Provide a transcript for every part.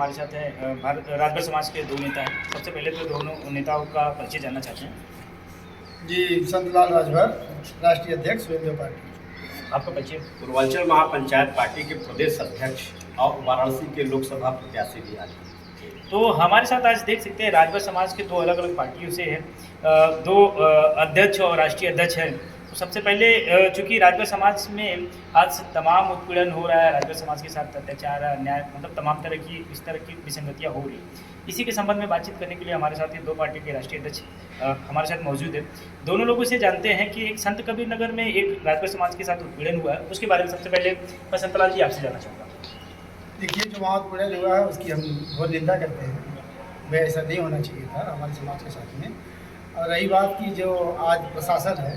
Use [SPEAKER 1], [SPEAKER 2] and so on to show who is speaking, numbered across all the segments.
[SPEAKER 1] हमारे साथ है भारत राजभर समाज के दो नेता हैं। सबसे पहले तो दोनों नेताओं का परिचय जानना चाहते हैं।
[SPEAKER 2] जी, संतलाल राजभर, राष्ट्रीय अध्यक्ष स्वयं पार्टी।
[SPEAKER 1] आपका परिचय?
[SPEAKER 3] पूर्वांचल महापंचायत पार्टी के प्रदेश अध्यक्ष और वाराणसी के लोकसभा प्रत्याशी भी आज।
[SPEAKER 1] तो हमारे साथ आज देख सकते हैं राजभर समाज के दो अलग अलग पार्टियों से हैं, दो अध्यक्ष और राष्ट्रीय अध्यक्ष हैं। तो सबसे पहले चूँकि राजभर समाज में आज तमाम उत्पीड़न हो रहा है, राजभर समाज के साथ अत्याचार, अन्याय, मतलब तमाम तरह की इस तरह की विसंगतियाँ हो रही हैं। इसी के संबंध में बातचीत करने के लिए हमारे साथ ये दो पार्टी के राष्ट्रीय अध्यक्ष हमारे साथ मौजूद है। दोनों लोगों से जानते हैं कि एक संत कबीर नगर में एक राजभर समाज के साथ उत्पीड़न हुआ है, उसके बारे में सबसे पहले मैं संतलाल जी आपसे जानना चाहूँगा।
[SPEAKER 2] देखिए, जो वहाँ उत्पीड़न हुआ है उसकी हम बहुत निंदा करते हैं। वह ऐसा नहीं होना चाहिए था हमारे समाज के साथ में। और रही बात की जो आज प्रशासन है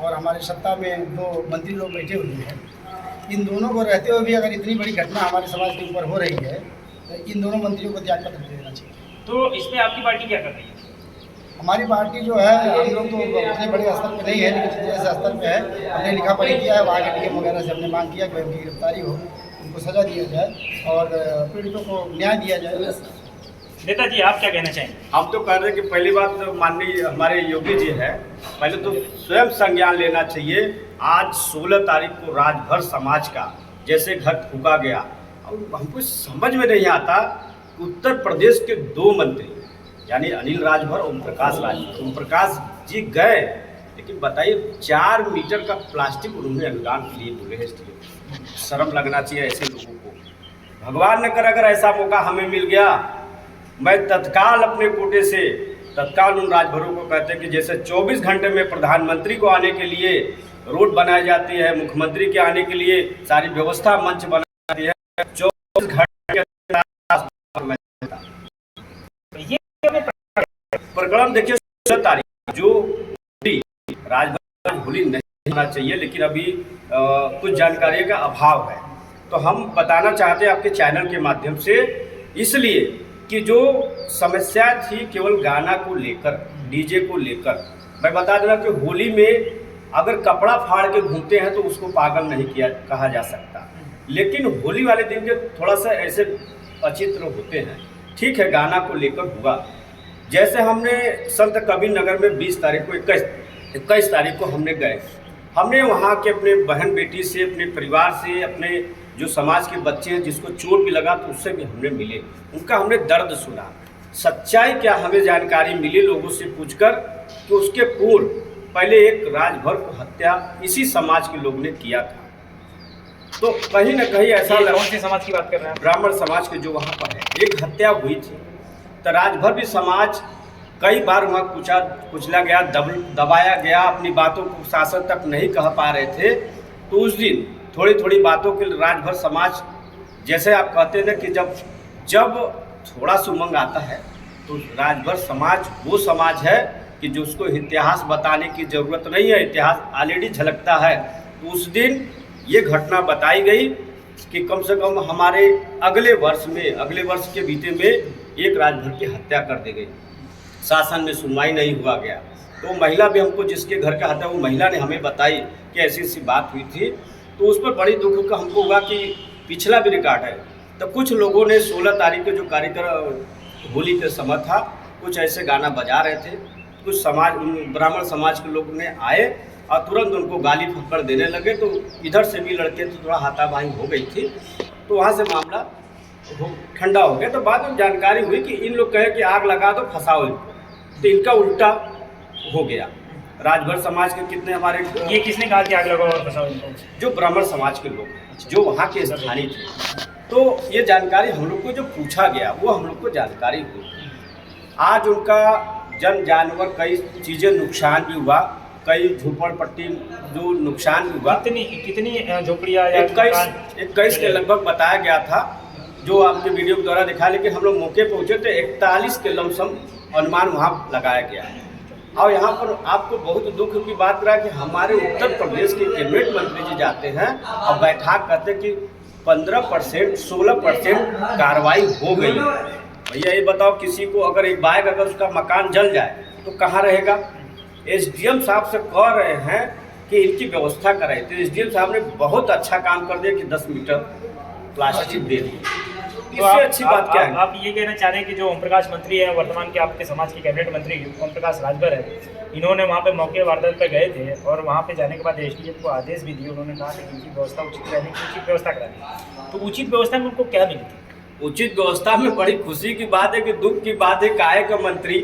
[SPEAKER 2] और हमारे सत्ता में दो मंत्री लोग बैठे हुए हैं, इन दोनों को रहते हुए भी अगर इतनी बड़ी घटना हमारे समाज के ऊपर हो रही है तो इन दोनों मंत्रियों को त्याग पत्र दे देना चाहिए।
[SPEAKER 1] तो इसमें आपकी पार्टी क्या कर रही है?
[SPEAKER 2] हमारी पार्टी जो है, हम लोग तो उतने बड़े स्तर पर नहीं है, लेकिन जैसे स्तर पर है हमने लिखा पढ़ी किया है। वहाँ के डीएम वगैरह से हमने मांग किया कि उनकी गिरफ्तारी हो, उनको सजा दिया जाए और पीड़ितों को न्याय दिया जाए।
[SPEAKER 1] नेताजी, आप क्या कहना चाहेंगे?
[SPEAKER 3] हम तो कह रहे हैं कि पहली बात तो माननीय हमारे योगी जी है, पहले तो स्वयं संज्ञान लेना चाहिए। आज 16 तारीख को राजभर समाज का जैसे घर फूका गया, और हमको समझ में नहीं आता कि उत्तर प्रदेश के दो मंत्री यानी अनिल राजभर, ओम प्रकाश जी गए, लेकिन बताइए 4 मीटर का प्लास्टिक उन्होंने अनुदान के लिए बोले हैं। शर्म लगना चाहिए ऐसे लोगों को। भगवान ने कर अगर ऐसा मौका हमें मिल गया, मैं तत्काल अपने कोटे से तत्काल उन राजभरों को कहते हैं कि जैसे 24 घंटे में प्रधानमंत्री को आने के लिए रोड बनाई जाती है, मुख्यमंत्री के आने के लिए सारी व्यवस्था मंच बनाई जाती है, 24 घंटे प्रकरण देखिए 16 तारीख जो राजभर भूली नहीं होना चाहिए, लेकिन अभी कुछ जानकारी का अभाव है। तो हम बताना चाहते हैं आपके चैनल के माध्यम से, इसलिए कि जो समस्या थी केवल गाना को लेकर, डीजे को लेकर। मैं बता देना कि होली में अगर कपड़ा फाड़ के घूमते हैं तो उसको पागल नहीं किया कहा जा सकता, लेकिन होली वाले दिन के थोड़ा सा ऐसे अचित्र होते हैं। ठीक है, गाना को लेकर हुआ। जैसे हमने संत कबीर नगर में 20 तारीख को 21 तारीख को हमने गए, हमने वहाँ के अपने बहन बेटी से, अपने परिवार से, अपने जो समाज के बच्चे हैं जिसको चोट भी लगा तो उससे भी हमने मिले, उनका हमने दर्द सुना। सच्चाई क्या हमें जानकारी मिली लोगों से पूछकर कि उसके पूर्व पहले एक राजभर को हत्या इसी समाज के लोग ने किया था। तो कहीं ना कहीं ऐसा
[SPEAKER 1] कौन से समाज की बात कर रहे हैं?
[SPEAKER 3] ब्राह्मण समाज के जो वहाँ पर है एक हत्या हुई थी। तो राजभर भी समाज कई बार वहाँ कुचला गया, दबाया गया, अपनी बातों को शासन तक नहीं कह पा रहे थे। तो उस दिन थोड़ी थोड़ी बातों के राजभर समाज, जैसे आप कहते हैं ना कि जब थोड़ा सुमंग आता है तो राजभर समाज वो समाज है कि जो उसको इतिहास बताने की ज़रूरत नहीं है, इतिहास ऑलरेडी झलकता है। तो उस दिन ये घटना बताई गई कि कम से कम हमारे अगले वर्ष के बीते में एक राजभर की हत्या कर दी गई, शासन में सुनवाई नहीं हुआ गया। तो महिला भी हमको जिसके घर का हत्या, वो महिला ने हमें बताई कि ऐसी ऐसी बात हुई थी। तो उस पर बड़ी दुख का हमको हुआ कि पिछला भी रिकॉर्ड है। तो कुछ लोगों ने 16 तारीख के जो कार्यक्रम होली के समय था, कुछ ऐसे गाना बजा रहे थे, कुछ ब्राह्मण समाज के लोग ने आए और तुरंत उनको गाली फक्कड़ देने लगे। तो इधर से भी लड़के तो थोड़ा हाथापाई हो गई थी, तो वहाँ से मामला ठंडा हो गया। तो बाद में जानकारी हुई कि इन लोग कहे कि आग लगा दो, फंसाओ इनको, तो इनका उल्टा हो गया। राजभर समाज के कितने हमारे,
[SPEAKER 1] ये किसने कहा कि आग लगाओ और फंसाओ इनको?
[SPEAKER 3] जो ब्राह्मण समाज के लोग जो वहाँ के स्थानीय थे। तो ये जानकारी हम लोग को जो पूछा गया वो हम लोग को जानकारी हुई। आज उनका जन जानवर कई चीज़ें नुकसान भी हुआ, कई झोपड़पट्टी जो नुकसान भी हुआ।
[SPEAKER 1] कितनी झोपड़ियाँ?
[SPEAKER 3] 21 के लगभग बताया गया था, जो आपके वीडियो के द्वारा दिखा। लेकिन हम लोग मौके पहुँचे तो 41 के लमसम अनुमान वहाँ लगाया गया है। और यहाँ पर आपको बहुत दुख की बात रहा कि हमारे उत्तर प्रदेश के कैबिनेट मंत्री जी जाते हैं और बैठक करते कि 15% 16% कार्रवाई हो गई। भैया ये बताओ, किसी को अगर एक बाइक अगर उसका मकान जल जाए तो कहाँ रहेगा? एसडीएम साहब से कह रहे हैं कि इनकी व्यवस्था कराई, तो एसडीएम साहब ने बहुत अच्छा काम कर दिया कि 10 मीटर प्लास्टिक दे दी। इससे अच्छी बात क्या है?
[SPEAKER 1] आप ये कहना चाह रहे हैं कि जो ओम प्रकाश मंत्री है वर्तमान के आपके समाज के कैबिनेट मंत्री ओम प्रकाश राजभर है, इन्होंने वहाँ पे मौके वारदात पे गए थे और वहाँ पे जाने के बाद एसडीएम को आदेश भी दिए, उन्होंने कहा कि इनकी व्यवस्था उचित रहने की उचित व्यवस्था करानी। तो उचित व्यवस्था में उनको क्या मिली थी?
[SPEAKER 3] उचित व्यवस्था में बड़ी खुशी की बात है कि दुख की बात है काहे का मंत्री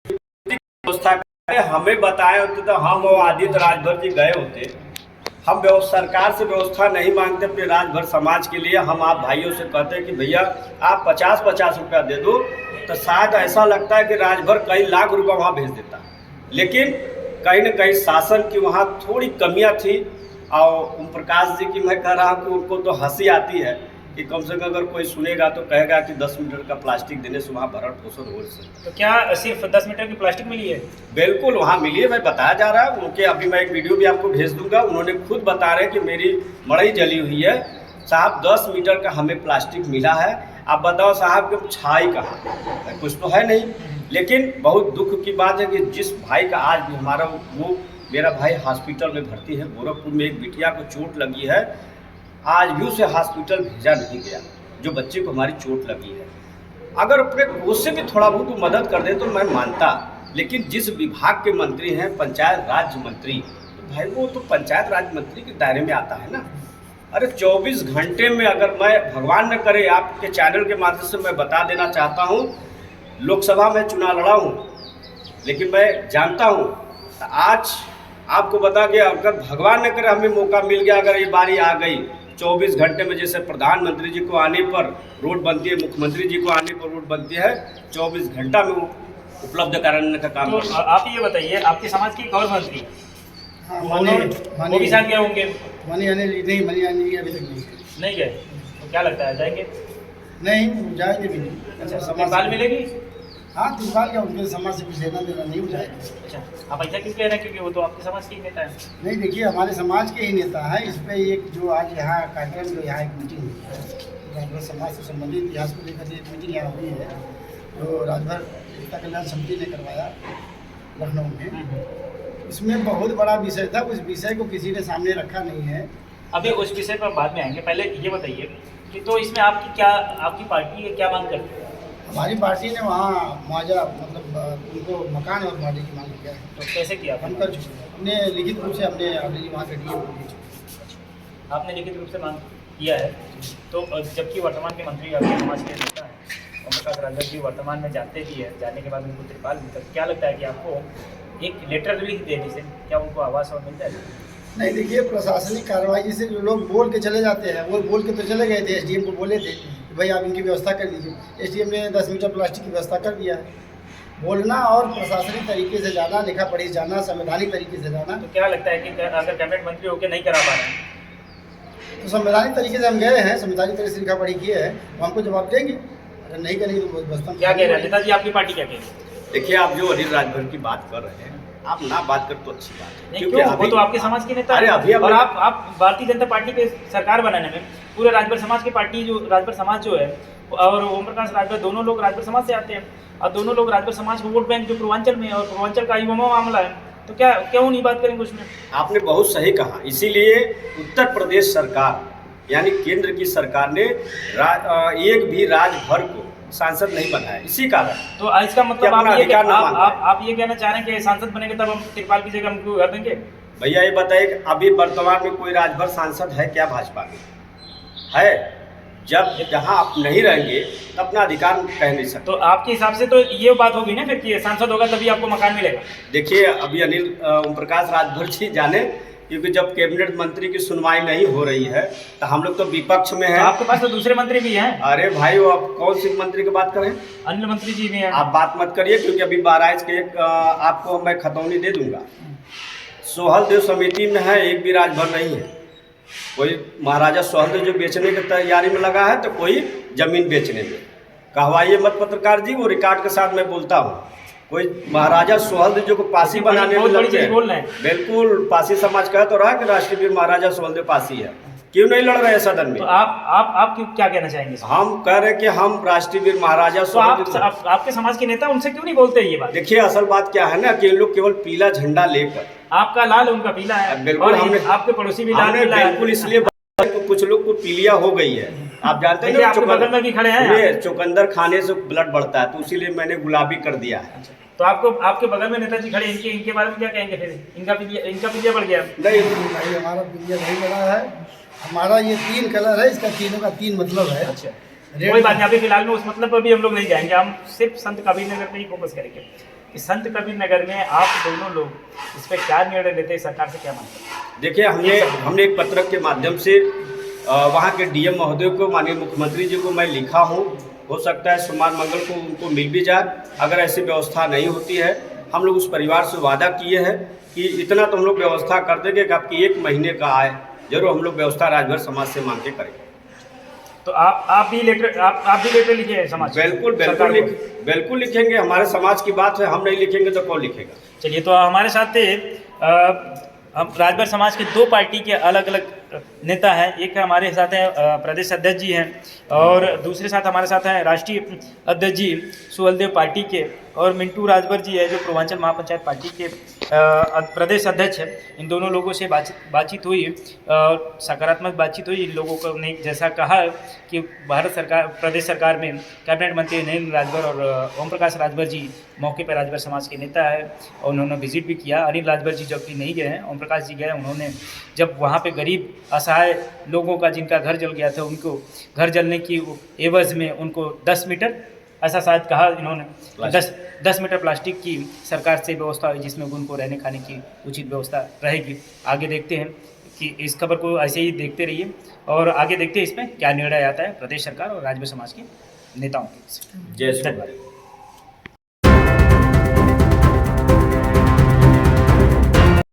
[SPEAKER 3] व्यवस्था करे, हमें बताए होते तो हम और आदित्य राजभर जी गए होते। हम सरकार से व्यवस्था नहीं मांगते अपने राजभर समाज के लिए, हम आप भाइयों से कहते हैं कि भैया आप 50-50 रुपया दे दो, तो शायद ऐसा लगता है कि राजभर कई लाख रुपया वहाँ भेज देता। लेकिन कहीं न कहीं शासन की वहाँ थोड़ी कमियाँ थी। और ओम प्रकाश जी की मैं कह रहा हूँ कि उनको तो हंसी आती है कि कम से कम अगर कोई सुनेगा तो कहेगा कि 10 मीटर का प्लास्टिक देने से वहाँ भरण पोषण हो सकता।
[SPEAKER 1] तो क्या सिर्फ 10 मीटर की प्लास्टिक मिली है?
[SPEAKER 3] बिल्कुल वहाँ मिली है, मैं बताया जा रहा है उनके। अभी मैं एक वीडियो भी आपको भेज दूंगा, उन्होंने खुद बता रहे हैं कि मेरी मड़ई जली हुई है साहब, 10 मीटर का हमें प्लास्टिक मिला है। आप बताओ साहब कि छाई कहाँ, कुछ तो है नहीं। लेकिन बहुत दुख की बात है कि जिस भाई का आज भी हमारा वो मेरा भाई हॉस्पिटल में भर्ती है, गोरखपुर में एक बिटिया को चोट लगी है, आज भी उसे हॉस्पिटल भेजा नहीं गया, जो बच्चे को हमारी चोट लगी है। अगर अपने उससे भी थोड़ा बहुत मदद कर दे तो मैं मानता। लेकिन जिस विभाग के मंत्री हैं पंचायत राज मंत्री, तो भाई वो तो पंचायत राज मंत्री के दायरे में आता है ना। अरे 24 घंटे में अगर मैं भगवान न करे आपके चैनल के माध्यम से मैं बता देना चाहता हूँ, लोकसभा में चुनाव लड़ा हूँ, लेकिन मैं जानता हूँ आज आपको बता के अगर भगवान न करे हमें मौका मिल गया, अगर ये बारी आ गई 24 घंटे में, जैसे प्रधानमंत्री जी को आने पर रोड बनती है, मुख्यमंत्री जी को आने पर रोड बनती है, 24 घंटा में उपलब्ध कराने का काम।
[SPEAKER 1] तो आप ये बताइए, आपके समाज की कौन मंत्री?
[SPEAKER 2] हाँ,
[SPEAKER 1] वो भी साथ गए होंगे?
[SPEAKER 2] मनी अनिल अभी तक
[SPEAKER 1] नहीं गए? तो क्या लगता है जाएंगे?
[SPEAKER 2] नहीं जाएंगे भी नहीं।
[SPEAKER 1] अच्छा,
[SPEAKER 2] समाज
[SPEAKER 1] नेपाल मिलेगी?
[SPEAKER 2] हाँ तिरपाल क्या, उनके समाज से कुछ लेना देना नहीं हो जाएगा।
[SPEAKER 1] अच्छा, आप ऐसा क्यों कह रहे हैं? क्योंकि वो तो आपके समाज के ही नेता है।
[SPEAKER 2] नहीं देखिए, हमारे समाज के ही नेता हैं। इस पर एक जो आज यहाँ कार्यक्रम, जो यहाँ एक मीटिंग हुई है राजभर समाज से संबंधित इतिहास को लेकर एक मीटिंग यहाँ हुई है, जो राजभर एकता कल्याण समिति ने करवाया लखनऊ में। इसमें बहुत बड़ा विषय था, उस विषय को किसी ने सामने रखा नहीं है।
[SPEAKER 1] अभी उस विषय पर बाद में आएंगे, पहले ये बताइए कि तो इसमें आपकी पार्टी क्या मांग करती है?
[SPEAKER 2] हमारी पार्टी ने वहाँ मुआवजा, मतलब उनको मकान और मुआवजे की मांग किया है।
[SPEAKER 1] तो कैसे किया?
[SPEAKER 2] हम कर चुके हैं, हमने लिखित रूप से हमने ऑलरेडी वहाँ से दिए।
[SPEAKER 1] आपने लिखित रूप से मांग किया है। तो जबकि वर्तमान के मंत्री आपके समाज के नेता हैं, ओम प्रकाश राजभर जी वर्तमान में जाते भी है, जाने के बाद उनको त्रिपाल मिलता है, क्या लगता है कि आपको एक लेटर रिलीज देने से क्या उनको आवास और मिल जाएगा?
[SPEAKER 2] नहीं देखिए, प्रशासनिक कार्रवाई से जो लोग बोल के चले जाते हैं, वो बोल के तो चले गए थे, एसडीएम को बोले थे कि भाई आप इनकी व्यवस्था कर दीजिए। एसडीएम ने 10 मीटर प्लास्टिक की व्यवस्था कर दिया है। बोलना और प्रशासनिक तरीके से जाना, लिखा पढ़ी जाना, संवैधानिक तरीके से जाना।
[SPEAKER 1] तो क्या लगता है कि अगर कैबिनेट मंत्री होकर नहीं करा पा रहे हैं
[SPEAKER 2] तो संवैधानिक तरीके से हम गए हैं, संवैधानिक तरीके से लिखा पढ़ी किए हैं, वो हमको जवाब देंगे। अगर नहीं करेंगे तो बस हम
[SPEAKER 1] क्या कह रहे हैं? नेताजी आपकी पार्टी क्या कह रही है?
[SPEAKER 3] देखिए, आप जो अनिल राजभर की बात कर रहे हैं, आप ना बात कर तो अच्छी बात है,
[SPEAKER 1] नहीं क्यों? वो तो आपके समाज के नेता
[SPEAKER 3] अरे
[SPEAKER 1] हैं।
[SPEAKER 3] अभी
[SPEAKER 1] और आप भारतीय जनता पार्टी के सरकार बनाने में पूरे राजभर समाज की पार्टी, जो राजभर समाज जो है और ओम प्रकाश राजभर, दोनों लोग राजभर समाज से आते हैं और दोनों लोग राजभर समाज को वोट बैंक जो पूर्वांचल में है, और पूर्वांचल का युवा मामला है, तो क्या क्यों नहीं बात करेंगे उसमें?
[SPEAKER 3] आपने बहुत सही कहा। इसीलिए उत्तर प्रदेश सरकार यानी केंद्र की सरकार ने एक भी राजभर को सांसद नहीं बनाया, इसी कारण।
[SPEAKER 1] तो इसका मतलब आप ये कहना चाह रहे हैं कि सांसद बनेंगे तब हम त्रिपाल की जगह हमको कर देंगे?
[SPEAKER 3] भैया ये बताइए कि अभी वर्तमान में कोई राजभर सांसद है क्या भाजपा में? है? जब जहां आप नहीं रहेंगे तो अपना अधिकार कह नहीं सकते।
[SPEAKER 1] तो आपके हिसाब से तो ये बात होगी ना फिर कि सांसद होगा तभी आपको मकान मिलेगा?
[SPEAKER 3] देखिए, अभी अनिल ओम प्रकाश राजभर जी जाने, क्योंकि जब कैबिनेट मंत्री की सुनवाई नहीं हो रही है तो हम लोग तो विपक्ष में हैं।
[SPEAKER 1] तो आपके पास तो दूसरे मंत्री भी हैं।
[SPEAKER 3] अरे भाई, वो आप कौन सी मंत्री की बात करें?
[SPEAKER 1] अन्य मंत्री जी भी हैं।
[SPEAKER 3] आप बात मत करिए, क्योंकि अभी बहराइच के एक आपको मैं खतौनी दे दूंगा। सोहल देव समिति में है, एक भी राजभर नहीं है। कोई महाराजा सोहल देव जो बेचने की तैयारी में लगा है, तो कोई जमीन बेचने में। कहवाइए मत पत्रकार जी, वो रिकॉर्ड के साथ मैं बोलता हूँ। कोई महाराजा सोहल देव जो को पासी बनाने में लगे हैं। बिल्कुल, पासी समाज कह तो रहा है कि राष्ट्रीय वीर महाराजा सोहल देव पासी है, क्यों नहीं लड़ रहे हैं सदन में?
[SPEAKER 1] तो आप क्या कहना चाहेंगे?
[SPEAKER 3] हम कह रहे हैं कि हम राष्ट्रीय वीर महाराजा सोहल देव।
[SPEAKER 1] आपके समाज के नेता उनसे क्यों नहीं बोलते ये बात?
[SPEAKER 3] देखिए, असल बात क्या है ना कि इन लोग केवल पीला झंडा लेकर,
[SPEAKER 1] आपका लाल उनका पीला है,
[SPEAKER 3] बिल्कुल,
[SPEAKER 1] और आपके पड़ोसी भी लाल
[SPEAKER 3] बिल्कुल, इसलिए कुछ लोग को पीलिया हो गई है। आप जानते
[SPEAKER 1] देखिए, आपके
[SPEAKER 3] चुकंदर-
[SPEAKER 1] बगल में भी खड़े हैं।
[SPEAKER 3] ये चुकंदर खाने से ब्लड बढ़ता है, तो इसीलिए मैंने गुलाबी कर दिया है।
[SPEAKER 1] तो आपको आपके बगल में नेताजी खड़े, इनके बारे में क्या कहेंगे फिर? इनका पीलिया बढ़ गया।
[SPEAKER 3] नहीं,
[SPEAKER 2] भाई हमारा पीलिया नहीं बड़ा है, हमारा ये 3 कलर है, इसका तीनों का 3 मतलब है।
[SPEAKER 1] अच्छा, कोई बात नहीं, अभी फिलहाल में उस मतलब पर भी हम लोग नहीं जाएंगे, हम सिर्फ संत कबीर नगर पे ही फोकस करेंगे कि संत कबीर नगर में आप दोनों लोग इस पर क्या निर्णय लेते हैं, सरकार से क्या मांगते हैं?
[SPEAKER 3] देखिए, हमने एक पत्रक के माध्यम से वहाँ के डीएम महोदय को, माननीय मुख्यमंत्री जी को मैं लिखा हूँ। हो सकता है सोमवार मंगल को उनको मिल भी जाए। अगर ऐसी व्यवस्था नहीं होती है, हम लोग उस परिवार से वादा किए हैं कि इतना तो हम लोग व्यवस्था कर देंगे कि आपकी 1 महीने का आय जरूर हम लोग व्यवस्था राजभर समाज से मांग के करेंगे।
[SPEAKER 1] तो आप भी लेटर लिखे हैं समाज?
[SPEAKER 3] बिल्कुल लिखेंगे। हमारे समाज की बात है, हम नहीं लिखेंगे तो कौन लिखेगा।
[SPEAKER 1] चलिए, तो हमारे साथ हम राजभर समाज के 2 पार्टी के अलग अलग नेता हैं। एक हमारे साथ हैं प्रदेश अध्यक्ष जी हैं, और दूसरे साथ हमारे साथ हैं राष्ट्रीय अध्यक्ष जी सुहलदेव पार्टी के, और मिंटू राजभर जी है जो पूर्वांचल महापंचायत पार्टी के प्रदेश अध्यक्ष हैं। इन दोनों लोगों से बातचीत हुई, सकारात्मक बातचीत हुई। इन लोगों को ने जैसा कहा कि भारत सरकार, प्रदेश सरकार में कैबिनेट मंत्री नरेंद्र राजभर और ओम प्रकाश राजभर जी मौके पर राजभर समाज के नेता है, और उन्होंने विजिट भी किया। अनिल राजभर जी जबकि नहीं गए हैं, ओम प्रकाश जी गए। उन्होंने जब वहाँ पे गरीब असहाय लोगों का जिनका घर जल गया था, उनको घर जलने की एवज में उनको 10 मीटर, ऐसा शायद कहा इन्होंने, 10 मीटर प्लास्टिक की सरकार से व्यवस्था हुई, जिसमें उनको रहने खाने की उचित व्यवस्था रहेगी। आगे देखते हैं कि इस खबर को ऐसे ही देखते रहिए, और आगे देखते हैं इसमें क्या निर्णय आता है प्रदेश सरकार और राजभर समाज के नेताओं की।
[SPEAKER 3] जय श्री राम।